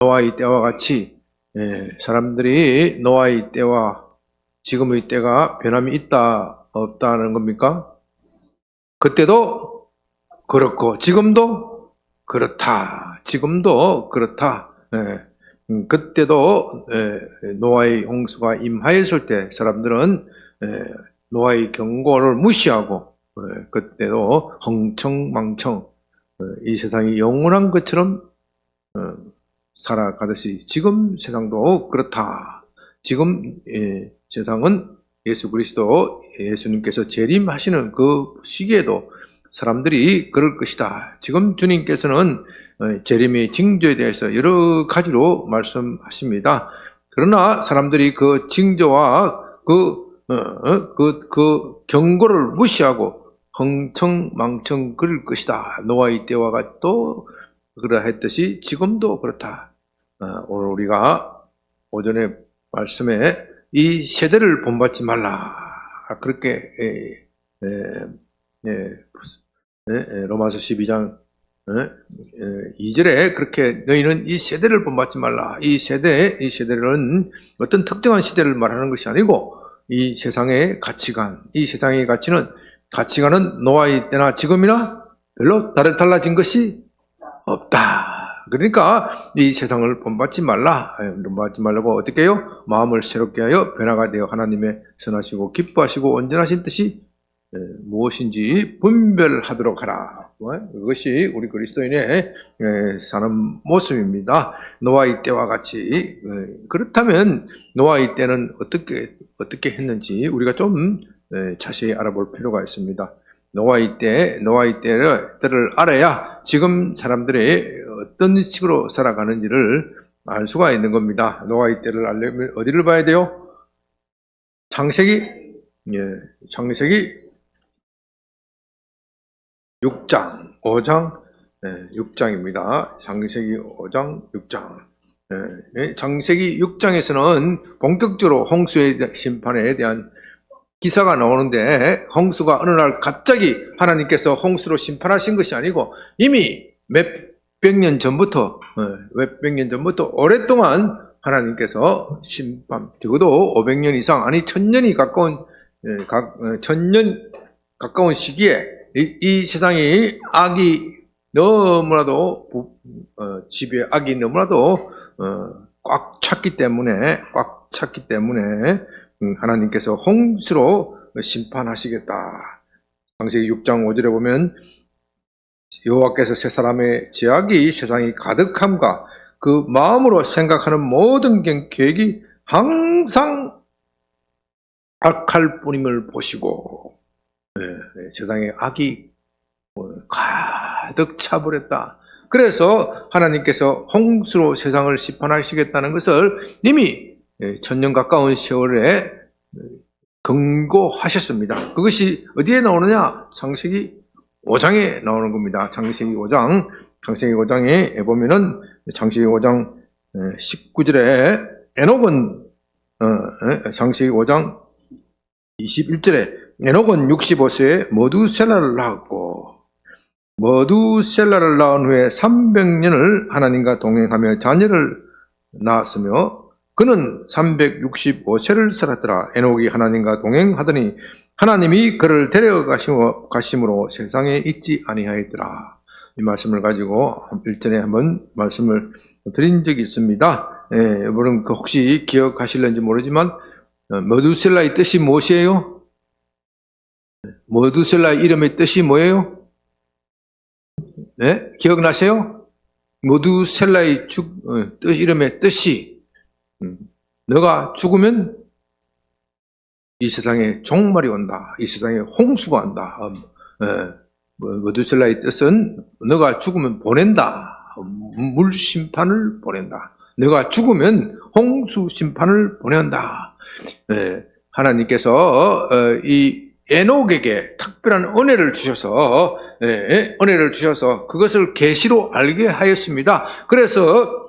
노아의 때와 같이 사람들이 노아의 때와 지금의 때가 변함이 있다 없다는 겁니까? 그때도 그렇고 지금도 그렇다. 지금도 그렇다. 그때도 노아의 홍수가 임하였을 때 사람들은 노아의 경고를 무시하고 그때도 흥청망청 이 세상이 영원한 것처럼 살아가듯이 지금 세상도 그렇다. 지금 세상은 예수 그리스도 예수님께서 재림하시는 그 시기에도 사람들이 그럴 것이다. 지금 주님께서는 재림의 징조에 대해서 여러 가지로 말씀하십니다. 그러나 사람들이 그 징조와 그 경고를 무시하고 흥청망청 그럴 것이다. 노아의 때와 또 그러했듯이 지금도 그렇다. 오늘 우리가 오전에 말씀에 이 세대를 본받지 말라. 그렇게 로마서 12장 2절에 그렇게 너희는 이 세대를 본받지 말라. 이 세대는 어떤 특정한 시대를 말하는 것이 아니고 이 세상의 가치관, 이 세상의 가치관은 노아의 때나 지금이나 별로 달라진 것이 없다. 그러니까 이 세상을 본받지 말라고 어떻게 해요? 마음을 새롭게 하여 변화가 되어 하나님의 선하시고 기뻐하시고 온전하신 뜻이 무엇인지 분별하도록 하라. 그것이 우리 그리스도인의 사는 모습입니다. 노아의 때와 같이. 그렇다면 노아의 때는 어떻게 했는지 우리가 좀 자세히 알아볼 필요가 있습니다. 노아의 때를 알아야 지금 사람들이 어떤 식으로 살아가는지를 알 수가 있는 겁니다. 노아의 때를 알려면 어디를 봐야 돼요? 창세기 6장, 5장, 6장입니다. 창세기 5장, 6장. 창세기 6장에서는 본격적으로 홍수의 심판에 대한 기사가 나오는데 홍수가 어느 날 갑자기 하나님께서 홍수로 심판하신 것이 아니고 이미 몇백 년 전부터 오랫동안 하나님께서 심판, 적어도 500년 이상, 아니 1000년이 가까운 1000년 가까운 시기에 이 세상이 악이 너무나도 집에 악이 너무나도 꽉 찼기 때문에 하나님께서 홍수로 심판하시겠다. 창세기 6장 5절에 보면 여호와께서 세 사람의 죄악이 세상이 가득함과 그 마음으로 생각하는 모든 계획이 항상 악할 뿐임을 보시고 세상에 악이 가득 차버렸다. 그래서 하나님께서 홍수로 세상을 심판하시겠다는 것을 이미 1000년 가까운 세월에 경고하셨습니다. 그것이 어디에 나오느냐? 창세기 5장에 나오는 겁니다. 창세기 5장에 보면은 창세기 5장 19절에 에녹은 창세기 5장 21절에 에녹은 65세에 머두셀라를 낳았고 머두셀라를 낳은 후에 300년을 하나님과 동행하며 자녀를 낳았으며 그는 365세를 살았더라. 에녹이 하나님과 동행하더니 하나님이 그를 데려가심으로 세상에 있지 아니하였더라. 이 말씀을 가지고 일전에 한번 말씀을 드린 적이 있습니다. 여러분 혹시 기억하실는지 모르지만 머두셀라의 뜻이 무엇이에요? 머두셀라의 이름의 뜻이 뭐예요? 네? 기억나세요? 머두셀라의 이름의 뜻이 너가 죽으면 이 세상에 종말이 온다. 이 세상에 홍수가 온다. 머두셀라의 뜻은 너가 죽으면 보낸다. 물심판을 보낸다. 너가 죽으면 홍수 심판을 보낸다. 하나님께서 이 에녹에게 특별한 은혜를 주셔서 그것을 계시로 알게 하였습니다. 그래서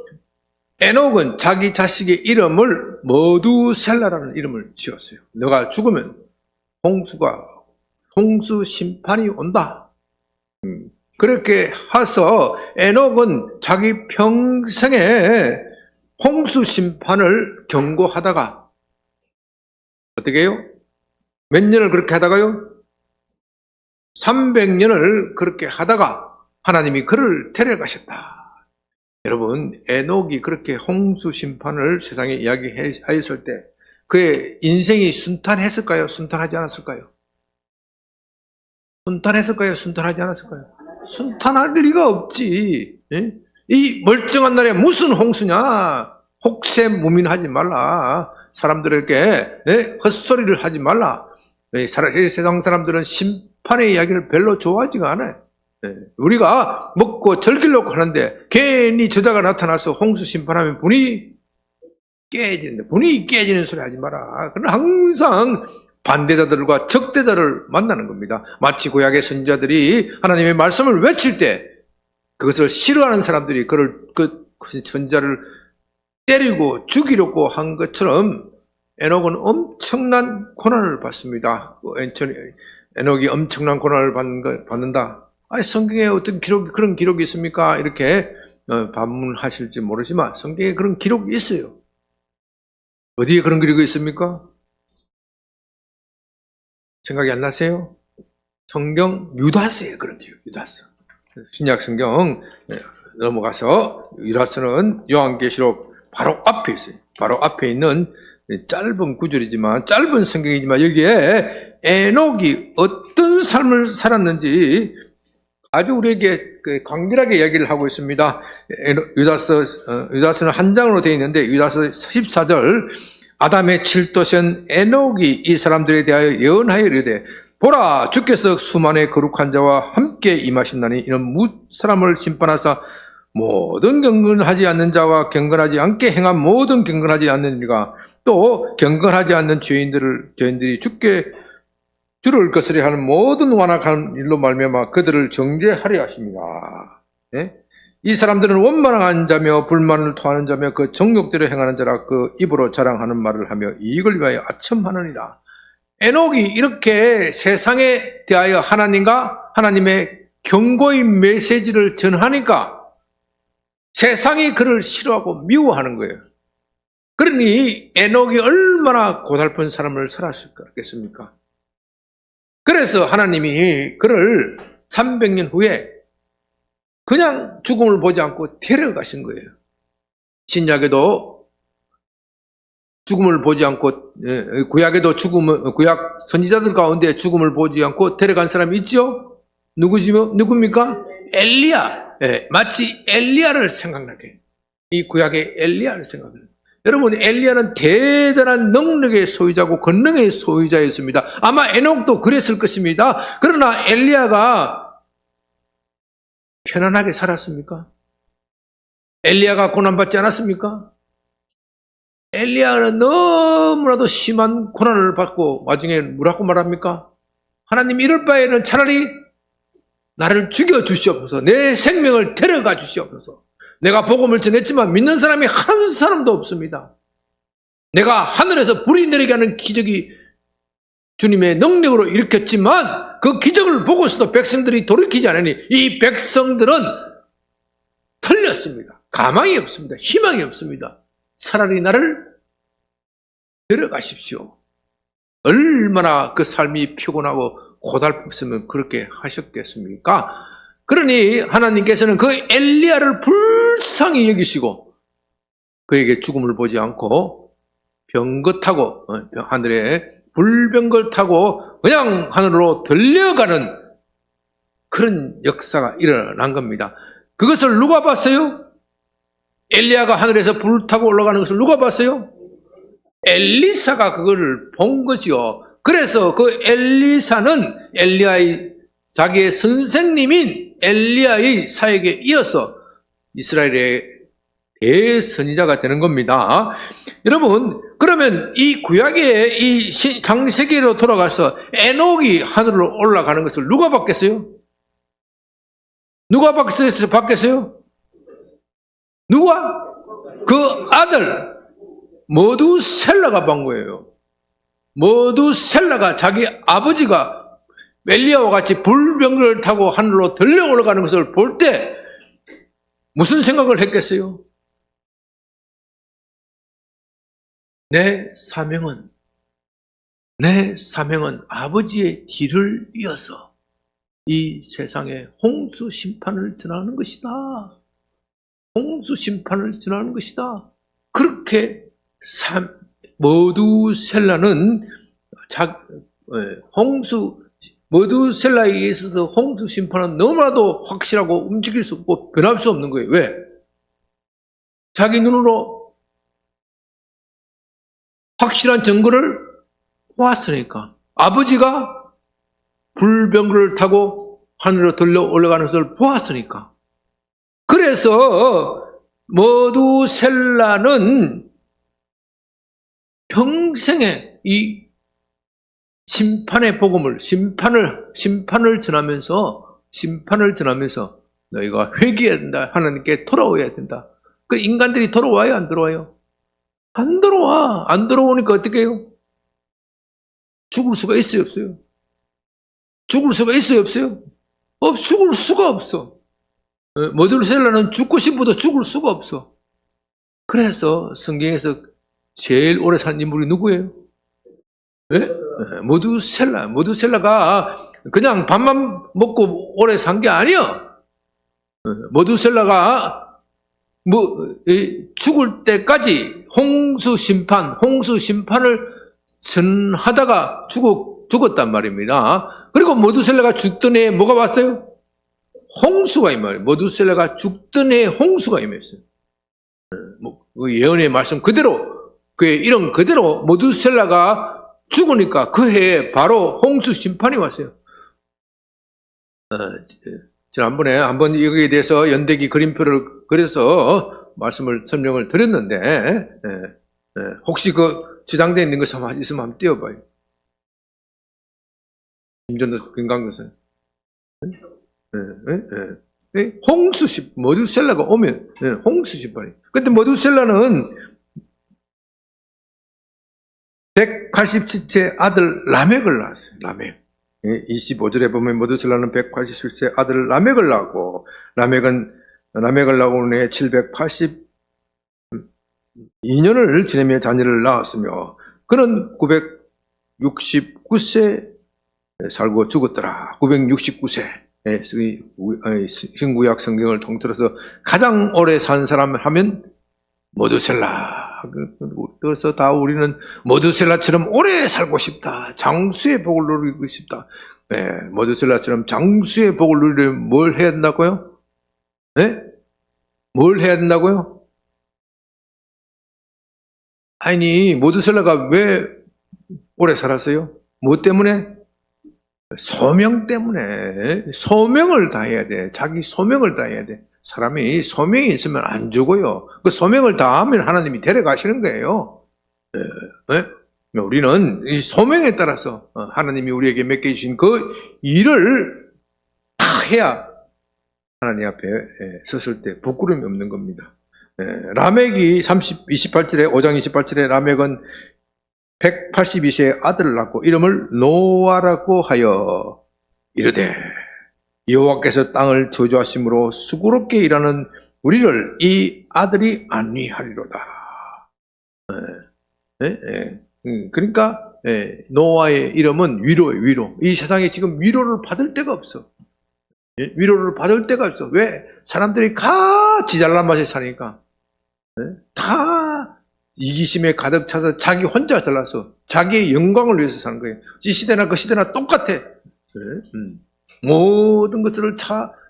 에녹은 자기 자식의 이름을 머두셀라라는 이름을 지었어요. 너가 죽으면 홍수 심판이 온다. 그렇게 해서 에녹은 자기 평생에 홍수 심판을 경고하다가 어떻게 해요? 몇 년을 그렇게 하다가요? 300년을 그렇게 하다가 하나님이 그를 데려가셨다. 여러분, 에녹이 그렇게 홍수 심판을 세상에 이야기하였을 때 그의 인생이 순탄했을까요? 순탄하지 않았을까요? 순탄했을까요? 순탄하지 않았을까요? 순탄할 리가 없지. 예? 이 멀쩡한 날에 무슨 홍수냐? 혹세무민하지 말라. 사람들에게 헛소리를 하지 말라. 세상 사람들은 심판의 이야기를 별로 좋아하지가 않아요. 우리가 먹고 즐기려고 하는데 괜히 저자가 나타나서 홍수 심판하면 분위기 깨지는데, 분위기 깨지는 소리 하지 마라. 그러나 항상 반대자들과 적대자를 만나는 겁니다. 마치 구약의 선지자들이 하나님의 말씀을 외칠 때 그것을 싫어하는 사람들이 그 선지자를 때리고 죽이려고 한 것처럼 에녹은 엄청난 고난을 받습니다. 에녹이 엄청난 고난을 받는다. 성경에 어떤 그런 기록이 있습니까? 이렇게 반문하실지 모르지만 성경에 그런 기록이 있어요. 어디에 그런 기록이 있습니까? 생각이 안 나세요? 성경 유다서에 그런 기록, 유다서. 신약 성경 넘어가서 유다서는 요한계시록 바로 앞에 있어요. 바로 앞에 있는 짧은 구절이지만, 짧은 성경이지만 여기에 에녹이 어떤 삶을 살았는지 아주 우리에게 강렬하게 이야기를 하고 있습니다. 유다서는 한 장으로 되어 있는데 유다서 14절, 아담의 칠도신 에녹이 이 사람들에 대하여 예언하여 이르되 보라, 주께서 수만의 거룩한 자와 함께 임하신다니 이는 무사람을 심판하사 모든 경건하지 않는 자와 경건하지 않게 행한 모든 경건하지 않는 이가 또 경건하지 않는 죄인들이 주를 거스려 하는 모든 완악한 일로 말미암아 그들을 정죄하려 하십니다. 예? 이 사람들은 원만한 자며 불만을 토하는 자며 그 정욕대로 행하는 자라 그 입으로 자랑하는 말을 하며 이익을 위하여 아첨하느니라. 에녹이 이렇게 세상에 대하여 하나님과 하나님의 경고의 메시지를 전하니까 세상이 그를 싫어하고 미워하는 거예요. 그러니 에녹이 얼마나 고달픈 삶을 살았겠습니까? 그래서 하나님이 그를 300년 후에 그냥 죽음을 보지 않고 데려가신 거예요. 신약에도 죽음을 보지 않고, 구약에도 구약 선지자들 가운데 죽음을 보지 않고 데려간 사람이 있죠? 누굽니까? 엘리야. 마치 엘리야를 생각나게. 이 구약의 엘리야를 생각나게. 여러분, 엘리야는 대단한 능력의 소유자고 권능의 소유자였습니다. 아마 에녹도 그랬을 것입니다. 그러나 엘리야가 편안하게 살았습니까? 엘리야가 고난받지 않았습니까? 엘리야는 너무나도 심한 고난을 받고 나중에 뭐라고 말합니까? 하나님, 이럴 바에는 차라리 나를 죽여 주시옵소서. 내 생명을 데려가 주시옵소서. 내가 복음을 전했지만 믿는 사람이 한 사람도 없습니다. 내가 하늘에서 불이 내리게 하는 기적이 주님의 능력으로 일으켰지만 그 기적을 보고서도 백성들이 돌이키지 않으니 이 백성들은 틀렸습니다. 가망이 없습니다. 희망이 없습니다. 차라리 나를 데려가십시오. 얼마나 그 삶이 피곤하고 고달팠으면 그렇게 하셨겠습니까? 그러니 하나님께서는 그 엘리야를 불쌍히 여기시고 그에게 죽음을 보지 않고 병거 타고 하늘에 불병걸 타고 그냥 하늘로 들려가는 그런 역사가 일어난 겁니다. 그것을 누가 봤어요? 엘리야가 하늘에서 불 타고 올라가는 것을 누가 봤어요? 엘리사가 그거를 본 거죠. 그래서 그 엘리사는 엘리야의 자기의 선생님인 엘리야의 사역에 이어서 이스라엘의 대선지자가 되는 겁니다. 여러분, 그러면 이 구약의 이 창세기로 돌아가서 에녹이 하늘로 올라가는 것을 누가 봤겠어요? 누가 봤겠어요? 누가? 그 아들 머두셀라가 본 거예요. 머두셀라가 자기 아버지가 엘리야와 같이 불병거를 타고 하늘로 들려 올라가는 것을 볼 때 무슨 생각을 했겠어요? 내 사명은 아버지의 뒤를 이어서 이 세상에 홍수 심판을 전하는 것이다. 홍수 심판을 전하는 것이다. 그렇게 머두셀라는 머두셀라에 있어서 홍수 심판은 너무나도 확실하고 움직일 수 없고 변할 수 없는 거예요. 왜? 자기 눈으로 확실한 증거를 보았으니까. 아버지가 불병거를 타고 하늘로 들려 올라가는 것을 보았으니까. 그래서 머두셀라는 평생에 이 심판의 복음을, 심판을 전하면서 너희가 회개해야 된다. 하나님께 돌아와야 된다. 그 인간들이 돌아와요, 안 돌아와요? 안 돌아와. 안 돌아오니까 어떻게 해요? 죽을 수가 있어요, 없어요? 죽을 수가 있어요, 없어요? 죽을 수가 없어. 머두셀라는 죽고 싶어도 죽을 수가 없어. 그래서 성경에서 제일 오래 산 인물이 누구예요? 네? 머두셀라가 그냥 밥만 먹고 오래 산 게 아니야. 머두셀라가 죽을 때까지 홍수 심판을 전하다가 죽었단 말입니다. 그리고 머두셀라가 죽던 해에 뭐가 왔어요? 홍수가 임해요. 머두셀라가 죽던 해에 홍수가 임했어요. 그 예언의 말씀 그대로, 그의 이름 그대로 머두셀라가 죽으니까 그 해에 바로 홍수 심판이 왔어요. 지난번에 한번 여기에 대해서 연대기 그림표를 그려서 설명을 드렸는데, 혹시 그 지장되어 있는 것 있으면 한번 띄워봐요. 김전도 금강교사. 머두셀라가 오면, 홍수 심판이. 근데 머두셀라는 187세 아들 라멕을 낳았어요. 라멕. 25절에 보면 머두셀라는 187세 아들 라멕을 낳고, 라멕을 낳은 후에 782년을 지내며 자녀를 낳았으며, 그는 969세 살고 죽었더라. 969세. 신구약 성경을 통틀어서 가장 오래 산 사람 하면 머두셀라. 그래서 다 우리는 머두셀라처럼 오래 살고 싶다. 장수의 복을 누리고 싶다. 머두셀라처럼 장수의 복을 누리려면 뭘 해야 된다고요? 뭘 해야 된다고요? 아니, 머두셀라가 왜 오래 살았어요? 뭐 때문에? 소명 때문에. 소명을 다해야 돼. 자기 소명을 다해야 돼. 사람이 소명이 있으면 안 죽어요. 그 소명을 다하면 하나님이 데려가시는 거예요. 우리는 이 소명에 따라서 하나님이 우리에게 맡겨주신 그 일을 다 해야 하나님 앞에 섰을 때 부끄러움이 없는 겁니다. 라멕이 28절에 5장 28절에 라멕은 182세의 아들을 낳고 이름을 노아라고 하여 이르되 여호와께서 땅을 저주하심으로 수고롭게 일하는 우리를 이 아들이 안위하리로다. 그러니까 노아의 이름은 위로예요. 위로. 이 세상에 지금 위로를 받을 데가 없어. 위로를 받을 데가 없어. 왜? 사람들이 같이 잘난 맛에 사니까. 다 이기심에 가득 차서 자기 혼자 잘나서 자기의 영광을 위해서 사는 거예요. 이 시대나 그 시대나 똑같아. 모든 것들을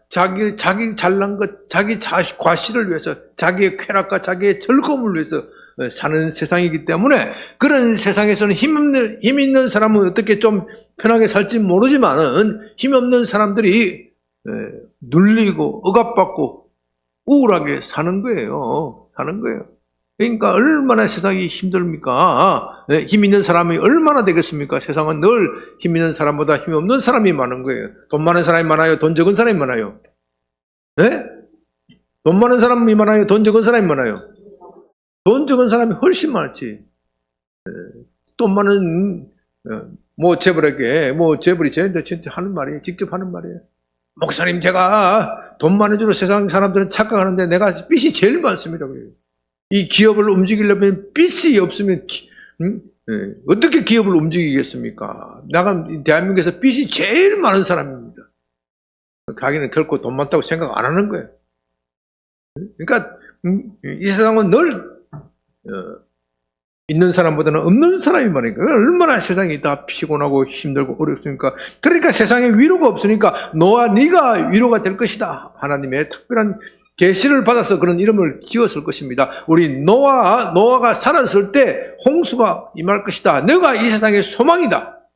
자기 잘난 것, 자기 과실을 위해서, 자기의 쾌락과 자기의 즐거움을 위해서 사는 세상이기 때문에, 그런 세상에서는 힘 있는 사람은 어떻게 좀 편하게 살지 모르지만은 힘없는 사람들이 눌리고 억압받고 우울하게 사는 거예요. 그러니까 얼마나 세상이 힘듭니까? 힘 있는 사람이 얼마나 되겠습니까? 세상은 늘 힘 있는 사람보다 힘 없는 사람이 많은 거예요. 돈 많은 사람이 많아요? 돈 적은 사람이 많아요? 돈 많은 사람이 많아요? 돈 적은 사람이 많아요? 돈 적은 사람이 훨씬 많지. 돈 많은 뭐 재벌에게, 뭐 재벌이 쟤한테 하는 말이에요. 직접 하는 말이에요. 목사님, 제가 돈 많이 주러 세상 사람들은 착각하는데 내가 빚이 제일 많습니다. 이 기업을 움직이려면 빚이 없으면 어떻게 기업을 움직이겠습니까? 내가 대한민국에서 빚이 제일 많은 사람입니다. 자기는 결코 돈 많다고 생각 안 하는 거예요. 그러니까 이 세상은 늘 있는 사람보다는 없는 사람이 많으니까 얼마나 세상이 다 피곤하고 힘들고 어렵습니까? 그러니까 세상에 위로가 없으니까 너와 네가 위로가 될 것이다. 하나님의 특별한 계시를 받아서 그런 이름을 지었을 것입니다. 우리 노아가 살았을 때 홍수가 임할 것이다. 너가 이 세상의 소망이다.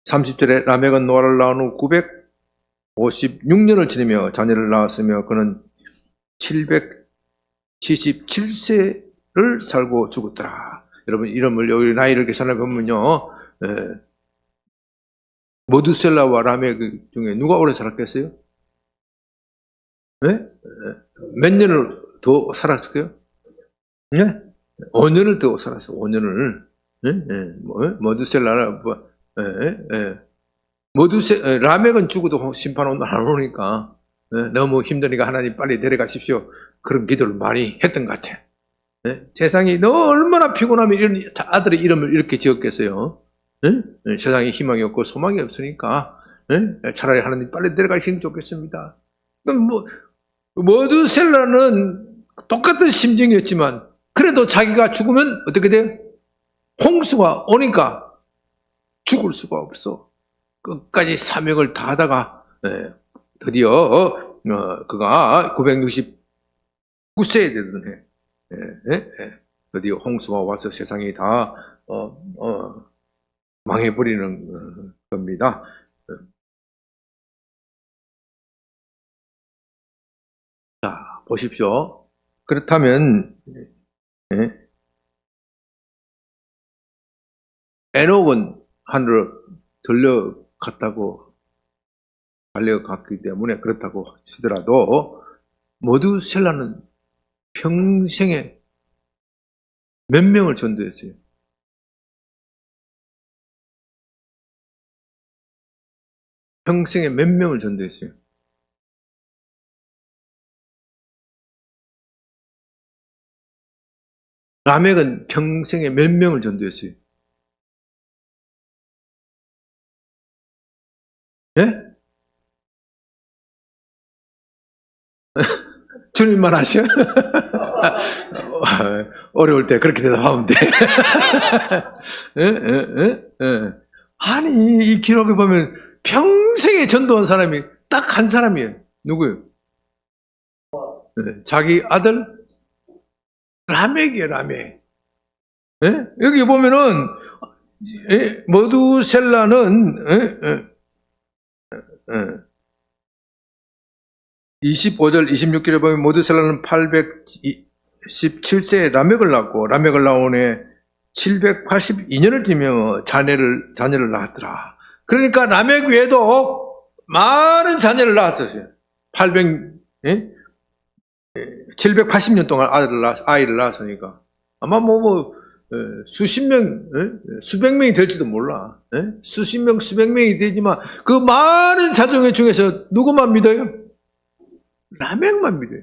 30절에 라멕은 노아를 낳은 후 956년을 지내며 자녀를 낳았으며 그는 777세를 살고 죽었더라. 여러분 이름을 여기 나이를 계산해 보면요, 머두셀라와 라멕 중에 누가 오래 살았겠어요? 네? 몇 년을 더 살았을까요? 네? 5년을 더 살았어요. 5년을. 네? 머두셀라, 라멕은 죽어도 심판 안 오니까 너무 힘드니까 하나님 빨리 데려가십시오. 그런 기도를 많이 했던 것 같아. 세상이 너 얼마나 피곤하면 이런 아들의 이름을 이렇게 지었겠어요. 세상에 희망이 없고 소망이 없으니까 차라리 하나님 빨리 데려가시면 좋겠습니다. 머두셀라는 똑같은 심정이었지만 그래도 자기가 죽으면 어떻게 돼요? 홍수가 오니까 죽을 수가 없어. 끝까지 사명을 다하다가 드디어 그가 969세에 되던 해 드디어 홍수가 와서 세상이 다 망해버리는 겁니다. 자, 보십시오. 그렇다면 에녹은 하늘로 달려갔기 때문에 그렇다고 치더라도 머두셀라는 평생에 몇 명을 전도했어요? 평생에 몇 명을 전도했어요? 라멕은 평생에 몇 명을 전도했어요? 예? 주님만 하셔? 어려울 때 그렇게 대답하면 돼. 아니, 이 기록에 보면 평생에 전도한 사람이 딱 한 사람이에요. 누구예요? 자기 아들 라멕이에요, 라멕. 여기 보면은 머두셀라는 25절, 26절에 보면 머두셀라는 817세에 라멕을 낳고 라멕을 낳은 해 782년을 뒤며 자녀를 낳았더라. 그러니까 라멕 외에도 많은 자녀를 낳았어요. 780년 동안 아이를 낳았으니까 아마 수십 명, 수백 명이 될지도 몰라. 수십 명, 수백 명이 되지만 그 많은 자녀 중에서 누구만 믿어요? 라멕만 믿어요.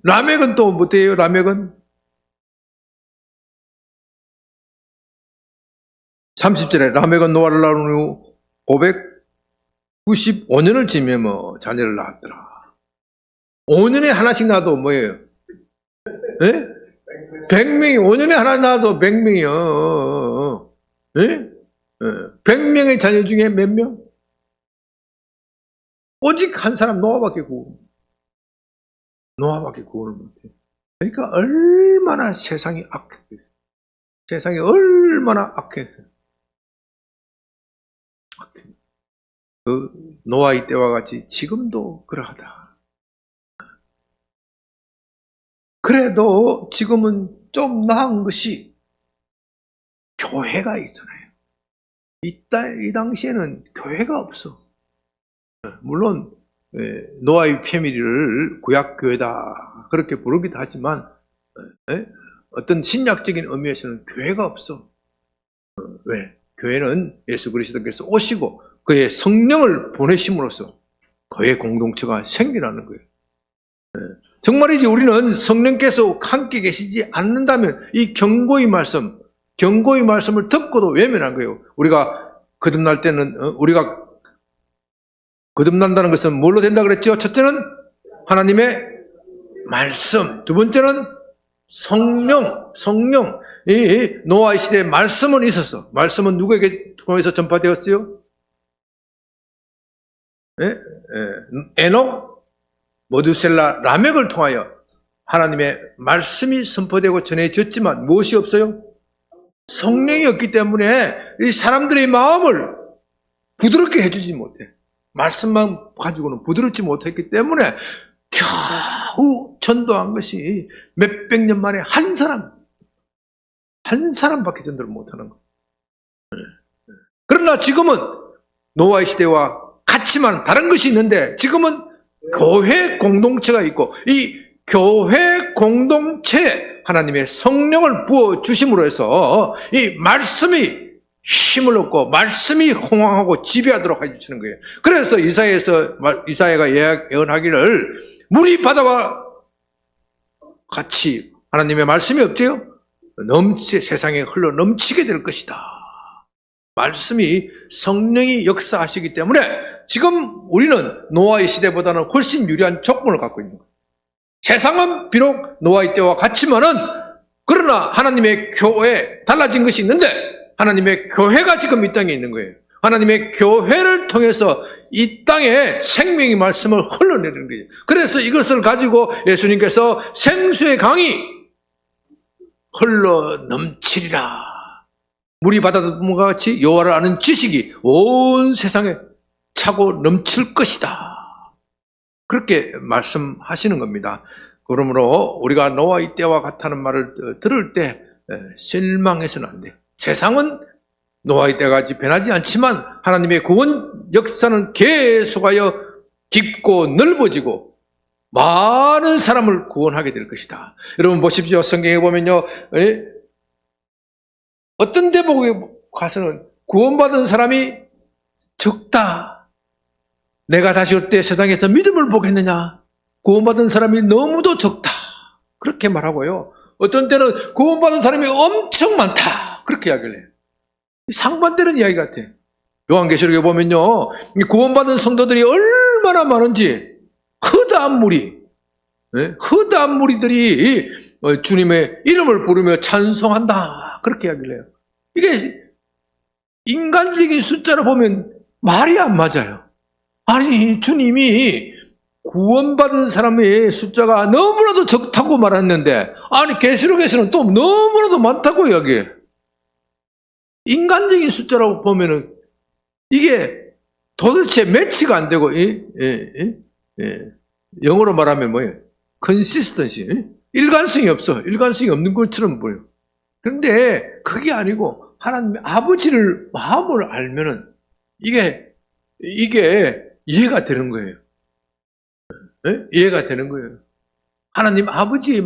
라멕은 또 어때요? 라멕은 30절에 라멕은 노아를 낳은 후 595년을 지내며 자녀를 낳았더라. 5년에 하나씩 낳아도 뭐예요? 100명이 5년에 하나 낳아도 100명이요. 100명의 자녀 중에 몇 명? 오직 한 사람 노아밖에 구원을 못해. 그러니까 얼마나 세상이 악했어요. 세상이 얼마나 악했어요. 그 노아의 때와 같이 지금도 그러하다. 그래도 지금은 좀 나은 것이 교회가 있잖아요. 이 당시에는 교회가 없어. 물론 노아의 패밀리를 구약교회다 그렇게 부르기도 하지만 어떤 신약적인 의미에서는 교회가 없어. 왜? 교회는 예수 그리스도께서 오시고 그의 성령을 보내심으로써 그의 공동체가 생겨나는 거예요. 정말이지 우리는 성령께서 함께 계시지 않는다면 이 경고의 말씀을 듣고도 외면한 거예요. 우리가 거듭날 때는 우리가 거듭난다는 것은 뭘로 된다 그랬죠? 첫째는 하나님의 말씀, 두 번째는 성령. 이 노아의 시대에 말씀은 있었어. 말씀은 누구에게 통해서 전파되었어요? 에녹, 모두셀라, 라멕을 통하여 하나님의 말씀이 선포되고 전해졌지만 무엇이 없어요? 성령이 없기 때문에 이 사람들의 마음을 부드럽게 해주지 못해. 말씀만 가지고는 부드럽지 못했기 때문에 겨우 전도한 것이 몇백 년 만에 한 사람밖에 전도를 못하는 거. 그러나 지금은 노아의 시대와 같지만 다른 것이 있는데 지금은 교회 공동체가 있고 이 교회 공동체에 하나님의 성령을 부어주심으로 해서 이 말씀이 힘을 얻고 말씀이 홍황하고 지배하도록 해주시는 거예요. 그래서 이사야가 예언하기를 물이 바다와 같이 하나님의 말씀이 없죠? 세상에 흘러 넘치게 될 것이다. 말씀이 성령이 역사하시기 때문에 지금 우리는 노아의 시대보다는 훨씬 유리한 조건을 갖고 있는 거예요. 세상은 비록 노아의 때와 같지만은 그러나 하나님의 교회 달라진 것이 있는데 하나님의 교회가 지금 이 땅에 있는 거예요. 하나님의 교회를 통해서 이 땅에 생명의 말씀을 흘러내리는 거예요. 그래서 이것을 가지고 예수님께서 생수의 강이 흘러 넘치리라. 물이 바다와 같이 여호와를 아는 지식이 온 세상에 차고 넘칠 것이다. 그렇게 말씀하시는 겁니다. 그러므로 우리가 노아의 때와 같다는 말을 들을 때 실망해서는 안 돼. 세상은 노아의 때같이 변하지 않지만 하나님의 구원 역사는 계속하여 깊고 넓어지고 많은 사람을 구원하게 될 것이다. 여러분 보십시오. 성경에 보면요, 어떤 대목에 가서는 구원받은 사람이 적다. 내가 다시 올 때 세상에서 믿음을 보겠느냐? 구원받은 사람이 너무도 적다. 그렇게 말하고요. 어떤 때는 구원받은 사람이 엄청 많다. 그렇게 이야기를 해요. 상반되는 이야기 같아. 요한계시록에 보면요, 구원받은 성도들이 얼마나 많은지 허다한 무리들이 주님의 이름을 부르며 찬송한다. 그렇게 이야기를 해요. 이게 인간적인 숫자로 보면 말이 안 맞아요. 아니, 주님이 구원받은 사람의 숫자가 너무나도 적다고 말했는데, 아니, 계시록에서는 또 너무나도 많다고 이야기해요. 인간적인 숫자라고 보면은 이게 도대체 매치가 안 되고, 영어로 말하면 뭐예요? consistency. 일관성이 없어. 일관성이 없는 것처럼 보여요. 그런데 그게 아니고 하나님의 아버지를 마음을 알면은 이게 이해가 되는 거예요. 이해가 되는 거예요. 하나님의 아버지의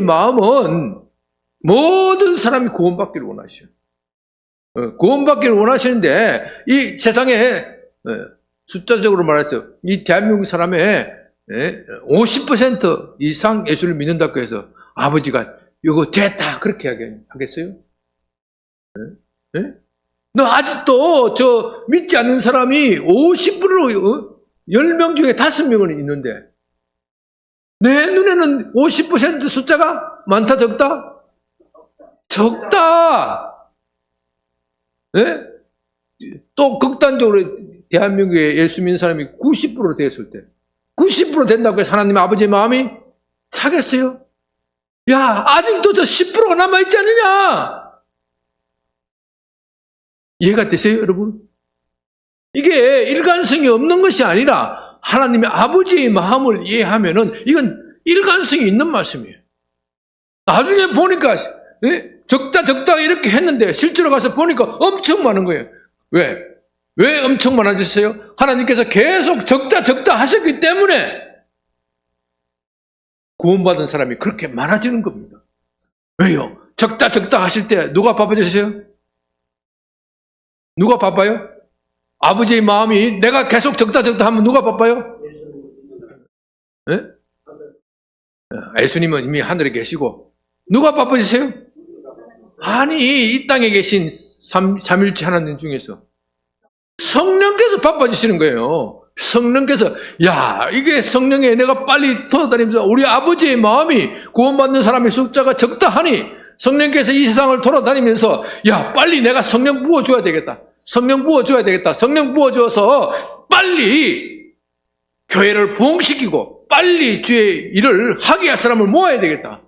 마음은 모든 사람이 구원받기를 원하셔요. 구원받기를 원하시는데 이 세상에 숫자적으로 말해서 이 대한민국 사람의 50% 이상 예수를 믿는다고 해서 아버지가 이거 됐다 그렇게 하겠어요? 너 아직도 저 믿지 않는 사람이 50%로 10명 중에 5명은 있는데 내 눈에는 50% 숫자가 많다 적다? 적다. 또 극단적으로 대한민국에 예수 믿는 사람이 90% 됐을 때 90% 된다고 해서 하나님 아버지의 마음이 차겠어요? 야, 아직도 저 10%가 남아있지 않느냐? 이해가 되세요, 여러분? 이게 일관성이 없는 것이 아니라 하나님의 아버지의 마음을 이해하면은 이건 일관성이 있는 말씀이에요. 나중에 보니까 적다 이렇게 했는데 실제로 가서 보니까 엄청 많은 거예요. 왜 엄청 많아졌어요? 하나님께서 계속 적다 하셨기 때문에 구원받은 사람이 그렇게 많아지는 겁니다. 왜요? 적다 하실 때 누가 바빠지세요? 누가 바빠요? 아버지의 마음이 내가 계속 적다 하면 누가 바빠요? 예? 예수님은 이미 하늘에 계시고 누가 바빠지세요? 아니, 이 땅에 계신 삼일체 하나님 중에서 성령께서 바빠지시는 거예요. 성령께서, 야, 이게 성령에 내가 빨리 돌아다니면서 우리 아버지의 마음이 구원받는 사람의 숫자가 적다 하니 성령께서 이 세상을 돌아다니면서, 야, 빨리 내가 성령 부어줘야 되겠다. 성령 부어줘서 빨리 교회를 부흥시키고 빨리 주의 일을 하게 할 사람을 모아야 되겠다.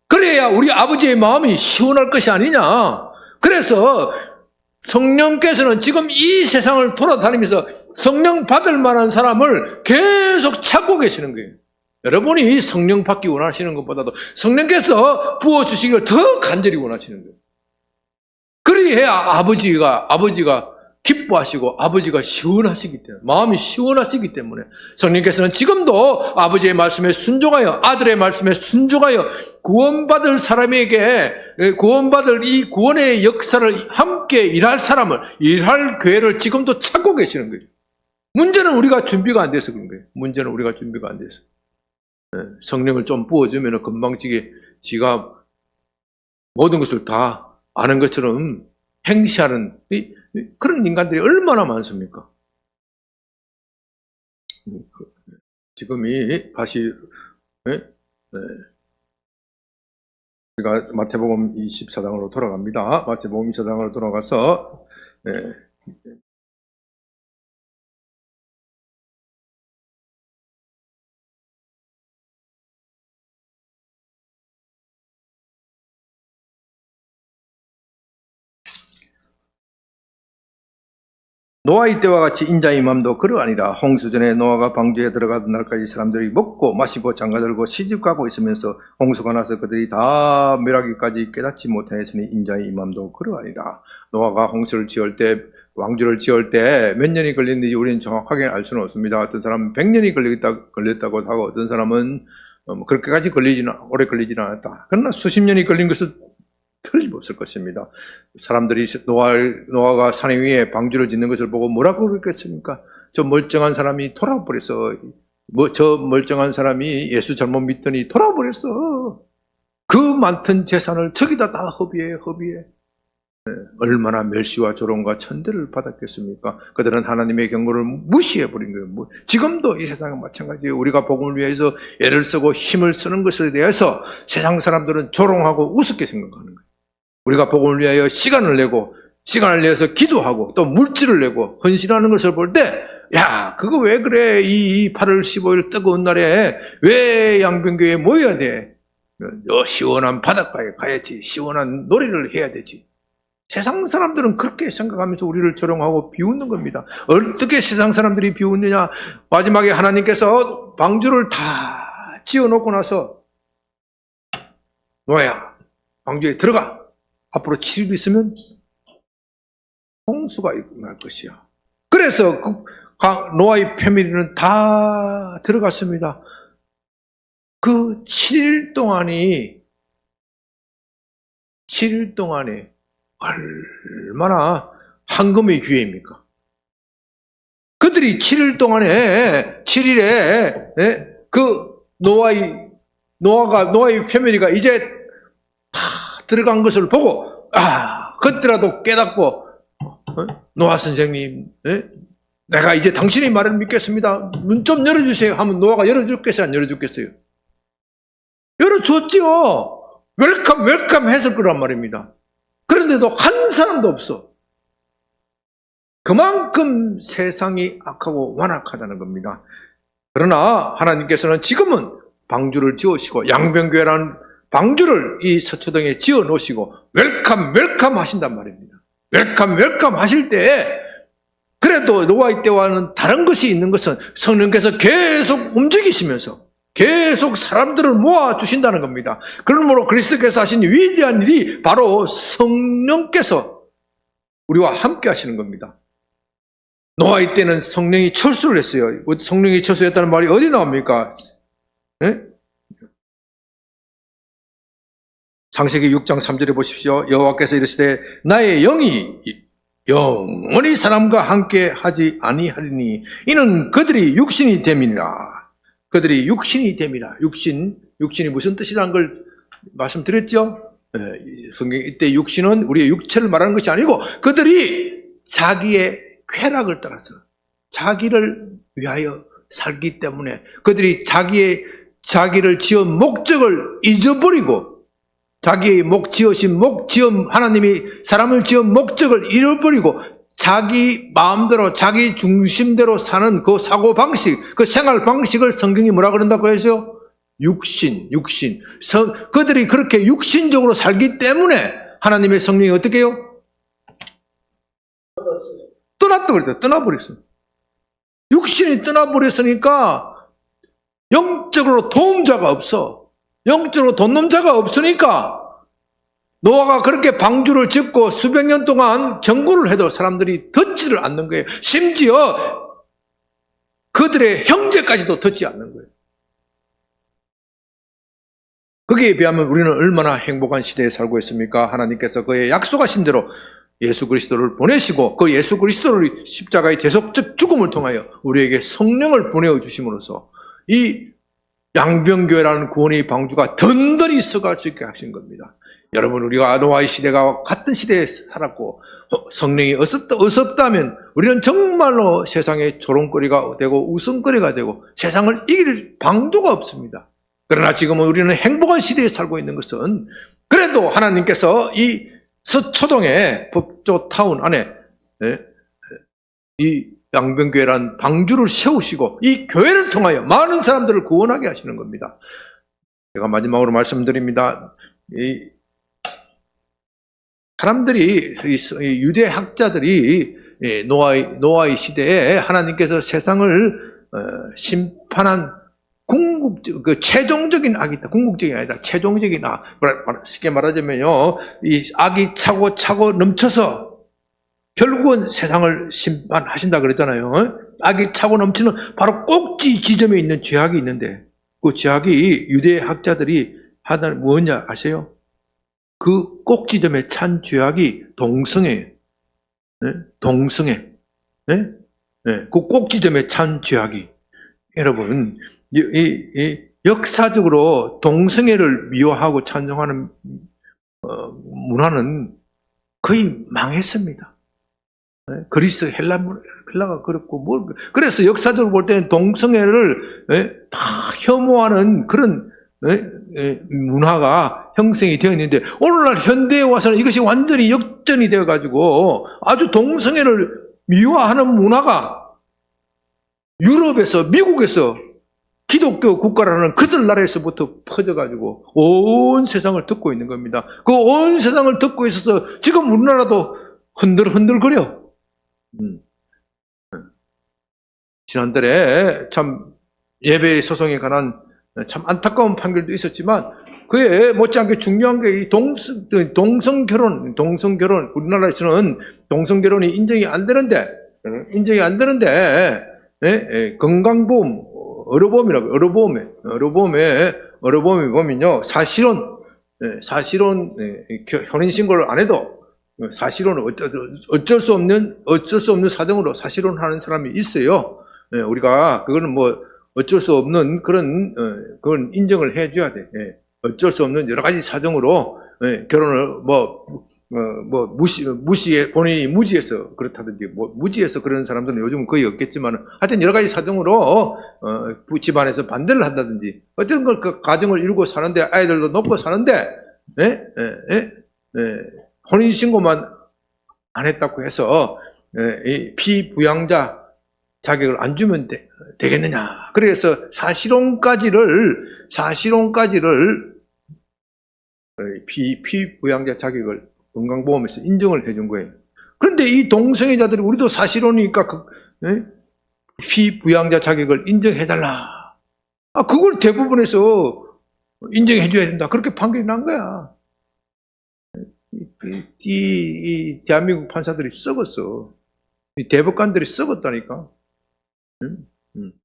그래야 우리 아버지의 마음이 시원할 것이 아니냐. 그래서 성령께서는 지금 이 세상을 돌아다니면서 성령 받을 만한 사람을 계속 찾고 계시는 거예요. 여러분이 성령 받기 원하시는 것보다도 성령께서 부어주시기를 더 간절히 원하시는 거예요. 그래야 아버지가 기뻐하시고 아버지가 시원하시기 때문에, 마음이 시원하시기 때문에 성령께서는 지금도 아버지의 말씀에 순종하여, 아들의 말씀에 순종하여 구원받을 사람에게, 구원받을 이 구원의 역사를 함께 일할 사람을, 일할 교회를 지금도 찾고 계시는 거예요. 문제는 우리가 준비가 안 돼서 그런 거예요. 문제는 우리가 준비가 안 돼서. 성령을 좀 부어주면 금방 지가 모든 것을 다 아는 것처럼 행시하는 그런 인간들이 얼마나 많습니까? 지금이 다시 우리가 마태복음 24장으로 돌아갑니다. 마태복음 24장으로 돌아가서 노아의 때와 같이 인자의 맘도 그러하니라. 홍수전에 노아가 방주에 들어가던 날까지 사람들이 먹고 마시고 장가들고 시집가고 있으면서 홍수가 나서 그들이 다 멸하기까지 깨닫지 못하였으니 인자의 맘도 그러하니라. 노아가 홍수를 지을 때, 왕주를 지을 때 몇 년이 걸렸는지 우리는 정확하게 알 수는 없습니다. 어떤 사람은 100년이 걸렸다고 하고 어떤 사람은 그렇게까지 오래 걸리지는 않았다. 그러나 수십 년이 걸린 것은 틀림없을 것입니다. 사람들이 노아가 산 위에 방주를 짓는 것을 보고 뭐라고 그랬겠습니까? 저 멀쩡한 사람이 돌아버렸어. 저 멀쩡한 사람이 예수 잘못 믿더니 돌아버렸어. 그 많던 재산을 저기다 다 허비해. 얼마나 멸시와 조롱과 천대를 받았겠습니까? 그들은 하나님의 경고를 무시해버린 거예요. 지금도 이 세상은 마찬가지예요. 우리가 복음을 위해서 애를 쓰고 힘을 쓰는 것에 대해서 세상 사람들은 조롱하고 우습게 생각하는 거예요. 우리가 복음을 위하여 시간을 내서 기도하고 또 물질을 내고 헌신하는 것을 볼 때, 야, 그거 왜 그래? 이 8월 15일 뜨거운 날에 왜 양변교회에 모여야 돼? 시원한 바닷가에 가야지. 시원한 놀이를 해야 되지. 세상 사람들은 그렇게 생각하면서 우리를 조롱하고 비웃는 겁니다. 어떻게 세상 사람들이 비웃느냐? 마지막에 하나님께서 방주를 다 지어놓고 나서 노아야, 방주에 들어가. 앞으로 7일 있으면 홍수가 일어날 것이야. 그래서 노아의 패밀리는 다 들어갔습니다. 그 7일 동안에 얼마나 황금의 기회입니까? 그들이 7일 동안에 7일에 노아의 패밀리가 이제 다 들어간 것을 보고 그때라도 깨닫고 노아 선생님, 내가 이제 당신의 말을 믿겠습니다. 문 좀 열어주세요 하면 노아가 열어줬겠어요? 안 열어줬겠어요? 열어줬죠. 웰컴 했을 거란 말입니다. 그런데도 한 사람도 없어. 그만큼 세상이 악하고 완악하다는 겁니다. 그러나 하나님께서는 지금은 방주를 지으시고 양변교회라는 방주를 이 서초동에 지어 놓으시고 웰컴 하신단 말입니다. 웰컴 하실 때 그래도 노아의 때와는 다른 것이 있는 것은 성령께서 계속 움직이시면서 계속 사람들을 모아주신다는 겁니다. 그러므로 그리스도께서 하신 위대한 일이 바로 성령께서 우리와 함께 하시는 겁니다. 노아의 때는 성령이 철수를 했어요. 성령이 철수했다는 말이 어디 나옵니까? 창세기 6장 3절에 보십시오. 여호와께서 이르시되 나의 영이 영원히 사람과 함께 하지 아니하리니 이는 그들이 육신이 됨이니라. 그들이 육신이 됨이라. 육신이 무슨 뜻이라는 걸 말씀드렸죠? 성경 이때 육신은 우리의 육체를 말하는 것이 아니고 그들이 자기의 쾌락을 따라서 자기를 위하여 살기 때문에 그들이 자기를 지은 목적을 잊어버리고 자기의 하나님이 사람을 지은 목적을 잃어버리고 자기 마음대로 자기 중심대로 사는 그 사고방식, 그 생활방식을 성경이 뭐라 그런다고 해서 육신. 그들이 그렇게 육신적으로 살기 때문에 하나님의 성령이 어떻게 해요? 떠나버렸어요. 육신이 떠나버렸으니까 영적으로 도움자가 없어. 영적으로 돕는 자가 없으니까 노아가 그렇게 방주를 짓고 수백 년 동안 경고를 해도 사람들이 듣지를 않는 거예요. 심지어 그들의 형제까지도 듣지 않는 거예요. 거기에 비하면 우리는 얼마나 행복한 시대에 살고 있습니까? 하나님께서 그의 약속하신 대로 예수 그리스도를 보내시고 그 예수 그리스도를 십자가의 대속적 죽음을 통하여 우리에게 성령을 보내주심으로써 이 양병교회라는 구원의 방주가 든든히 서갈 수 있게 하신 겁니다. 여러분, 우리가 노아의 시대가 같은 시대에 살았고 성령이 없었다면 우리는 정말로 세상의 조롱거리가 되고 웃음거리가 되고 세상을 이길 방도가 없습니다. 그러나 지금은 우리는 행복한 시대에 살고 있는 것은 그래도 하나님께서 이 서초동의 법조 타운 안에 이 양병교회란 방주를 세우시고 이 교회를 통하여 많은 사람들을 구원하게 하시는 겁니다. 제가 마지막으로 말씀드립니다. 이 사람들이 유대 학자들이 노아의 시대에 하나님께서 세상을 심판한 최종적인 악이다. 궁극적인 아니다. 최종적인 악. 쉽게 말하자면요, 이 악이 차고 넘쳐서 결국은 세상을 심판하신다 그랬잖아요. 악이 차고 넘치는 바로 꼭지 지점에 있는 죄악이 있는데 그 죄악이 유대 학자들이 하는 뭐냐 아세요? 그 꼭지점에 찬 죄악이 동성애예요. 동성애. 그 꼭지점에 찬 죄악이. 여러분, 역사적으로 동성애를 미워하고 찬송하는 문화는 거의 망했습니다. 그리스 헬라가 그렇고 그래서 역사적으로 볼 때는 동성애를 다 혐오하는 그런 문화가 형성이 되어 있는데 오늘날 현대에 와서는 이것이 완전히 역전이 되어 가지고 아주 동성애를 미화하는 문화가 유럽에서 미국에서 기독교 국가라는 그들 나라에서부터 퍼져가지고 온 세상을 듣고 있는 겁니다. 그 온 세상을 듣고 있어서 지금 우리나라도 흔들흔들거려. 지난달에 참 예배 소송에 관한 참 안타까운 판결도 있었지만 그에 못지않게 중요한 게 이 동성결혼 우리나라에서는 동성결혼이 인정이 안 되는데 건강보험 의료보험에 보면요 사실은 혼인신고를 안 해도 사실은 어쩔 수 없는 사정으로 사실은 하는 사람이 있어요. 우리가 그거는 뭐 어쩔 수 없는 그건 인정을 해줘야 돼. 어쩔 수 없는 여러 가지 사정으로 결혼을 본인이 무지해서 그렇다든지 무지해서 그런 사람들은 요즘은 거의 없겠지만 하여튼 여러 가지 사정으로 집안에서 반대를 한다든지 어떤 그 가정을 이루고 사는데 아이들도 놓고 사는데 혼인신고만 안 했다고 해서 이 피부양자 자격을 안 주면 되겠느냐. 그래서 사실혼까지를 피부양자 자격을 건강보험에서 인정을 해준 거예요. 그런데 이 동성애자들이 우리도 사실혼이니까 피부양자 자격을 인정해달라. 그걸 대부분에서 인정해줘야 된다. 그렇게 판결이 난 거야. 이 대한민국 판사들이 썩었어. 이 대법관들이 썩었다니까.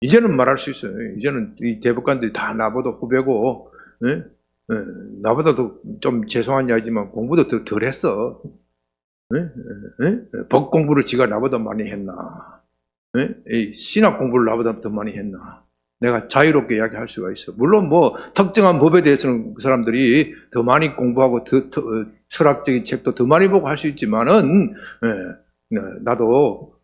이제는 말할 수 있어요. 이제는 이 대법관들이 다 나보다 후배고, 나보다도 좀 죄송한 이야기지만 공부도 덜 했어. 법 공부를 지가 나보다 많이 했나? 이 신학 공부를 나보다 더 많이 했나? 내가 자유롭게 이야기할 수가 있어. 물론 뭐 특정한 법에 대해서는 그 사람들이 더 많이 공부하고 더 철학적인 책도 더 많이 보고 할 수 있지만은 나도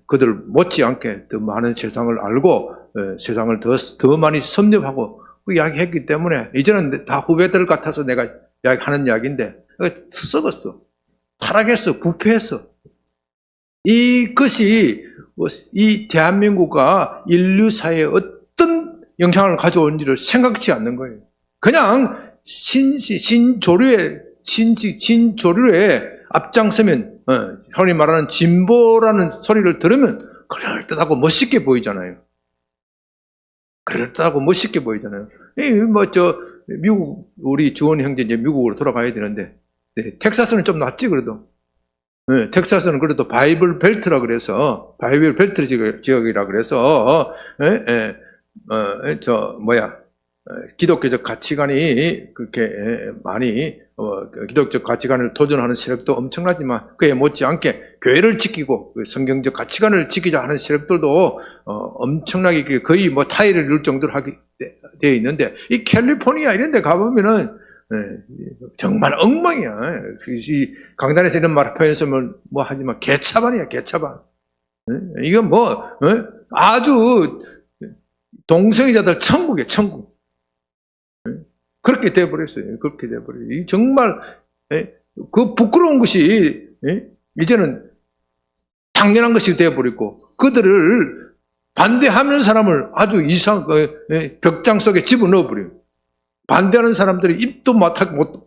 그들 못지않게 더 많은 세상을 알고 세상을 더 많이 섭렵하고 이야기했기 때문에 이제는 다 후배들 같아서 내가 하는 이야기인데 썩었어. 타락했어. 부패했어. 이것이 이 대한민국과 인류 사회에 어떤 영향을 가져온지를 생각지 않는 거예요. 그냥 신조류에 앞장서면 흔히 말하는 진보라는 소리를 들으면 그럴듯하고 멋있게 보이잖아요. 그럴듯하고 멋있게 보이잖아요. 미국 우리 주원 형제 이제 미국으로 돌아가야 되는데 텍사스는 좀 낫지 그래도. 텍사스는 그래도 바이블 벨트라 그래서 바이블 벨트 지역이라 그래서 기독교적 가치관이 그렇게 많이 기독교적 가치관을 도전하는 세력도 엄청나지만 그에 못지않게 교회를 지키고 성경적 가치관을 지키자 하는 세력들도 엄청나게 거의 뭐 타일을 이룰 정도로 하게 되어 있는데 이 캘리포니아 이런 데 가보면은 정말 엉망이야. 이 강단에서 이런 말 표현 쓰면 뭐 하지만 개차반이야, 개차반. 이건 뭐 아주 동성애자들 천국이야, 천국. 그렇게 돼버렸어요. 그렇게 돼버려요. 정말 그 부끄러운 것이 이제는 당연한 것이 돼버리고 그들을 반대하는 사람을 아주 벽장 속에 집어넣어버려요. 반대하는 사람들이 입도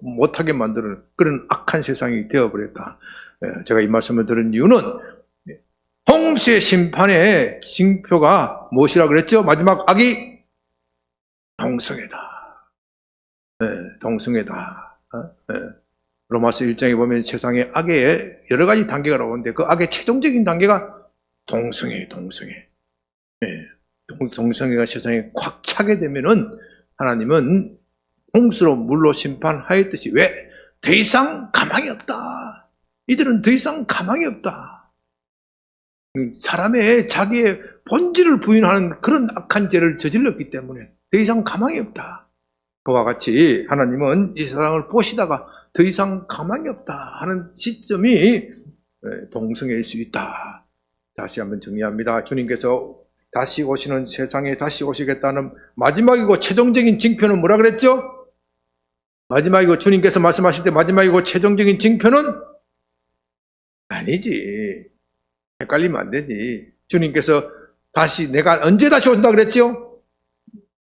못하게 만드는 그런 악한 세상이 되어버렸다. 제가 이 말씀을 드린 이유는 홍수의 심판의 징표가 무엇이라 그랬죠? 마지막 악이 동성애다. 동성애다. 로마서 1장에 보면 세상의 악의 여러 가지 단계가 나오는데 그 악의 최종적인 단계가 동성애. 동성애가 세상에 꽉 차게 되면은 하나님은 홍수로 물로 심판하였듯이 왜? 더 이상 가망이 없다. 이들은 더 이상 가망이 없다. 사람의 자기의 본질을 부인하는 그런 악한 죄를 저질렀기 때문에 더 이상 가망이 없다. 그와 같이 하나님은 이 세상을 보시다가 더 이상 가망이 없다 하는 시점이 동성애일 수 있다. 다시 한번 정리합니다. 주님께서 다시 오시는 세상에 다시 오시겠다는 마지막이고 최종적인 징표는 뭐라 그랬죠? 마지막이고 주님께서 말씀하실 때 마지막이고 최종적인 징표는 아니지. 헷갈리면 안 되지. 주님께서 다시 내가 언제 다시 온다 그랬죠?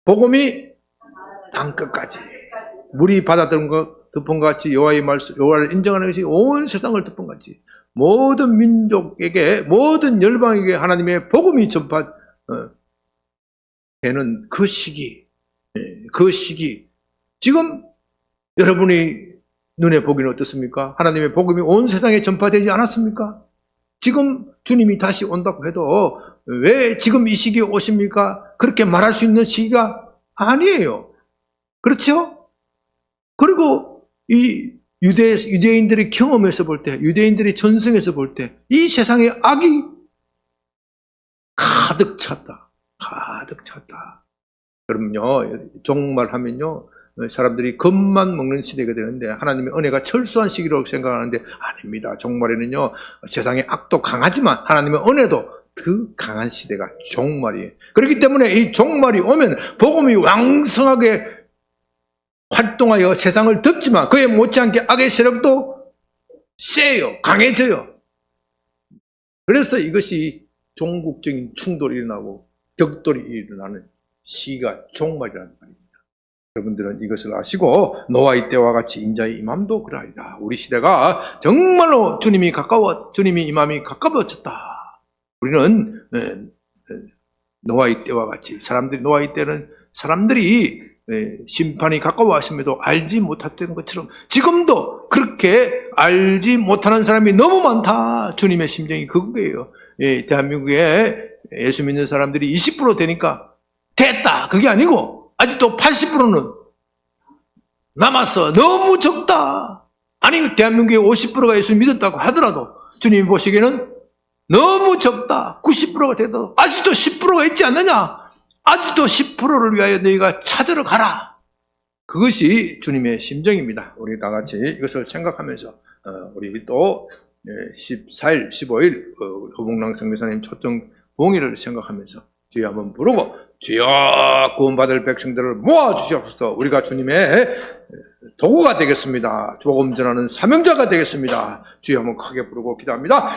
복음이 땅끝까지 물이 바다 덮은 것 같이 여호와의 말씀, 여호와를 인정하는 것이 온 세상을 덮은 것 같이 모든 민족에게 모든 열방에게 하나님의 복음이 전파 되는 그 시기 지금 여러분이 눈에 보기는 어떻습니까? 하나님의 복음이 온 세상에 전파되지 않았습니까? 지금 주님이 다시 온다고 해도 왜 지금 이 시기에 오십니까? 그렇게 말할 수 있는 시기가 아니에요. 그렇죠? 그리고 이 유대인들의 경험에서 볼 때, 유대인들의 전승에서 볼 때 이 세상에 악이 가득 찼다. 그럼요, 종말 하면요, 사람들이 겁만 먹는 시대가 되는데 하나님의 은혜가 철수한 시기라고 생각하는데 아닙니다. 종말에는요, 세상의 악도 강하지만 하나님의 은혜도 더 강한 시대가 종말이에요. 그렇기 때문에 이 종말이 오면 복음이 왕성하게 활동하여 세상을 덮지만 그에 못지않게 악의 세력도 세요. 강해져요. 그래서 이것이 종국적인 충돌이 일어나고 격돌이 일어나는 시기가 종말이라는 말입니다. 여러분들은 이것을 아시고 노아의 때와 같이 인자의 임함도 그러하리라. 우리 시대가 정말로 주님이 임함이 가까워졌다. 우리는 노아의 때와 같이 노아의 때는 사람들이 심판이 가까워하심에도 알지 못했던 것처럼 지금도 그렇게 알지 못하는 사람이 너무 많다. 주님의 심정이 그거예요. 대한민국에 예수 믿는 사람들이 20% 되니까 됐다. 그게 아니고 아직도 80%는 남아서 너무 적다. 아니, 대한민국의 50%가 예수 믿었다고 하더라도 주님이 보시기에는 너무 적다. 90%가 돼도 아직도 10%가 있지 않느냐? 아직도 10%를 위하여 너희가 찾으러 가라. 그것이 주님의 심정입니다. 우리 다 같이 이것을 생각하면서 우리 또 14일, 15일 허봉랑 선교사님 초청 봉의를 생각하면서 주여 한번 부르고 주여 구원받을 백성들을 모아주시옵소서. 우리가 주님의 도구가 되겠습니다. 복음 전하는 사명자가 되겠습니다. 주여 한번 크게 부르고 기도합니다.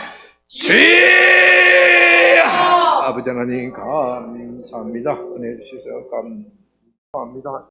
주여! 아버지 하나님 감사합니다. 은혜 주셔서 감사합니다.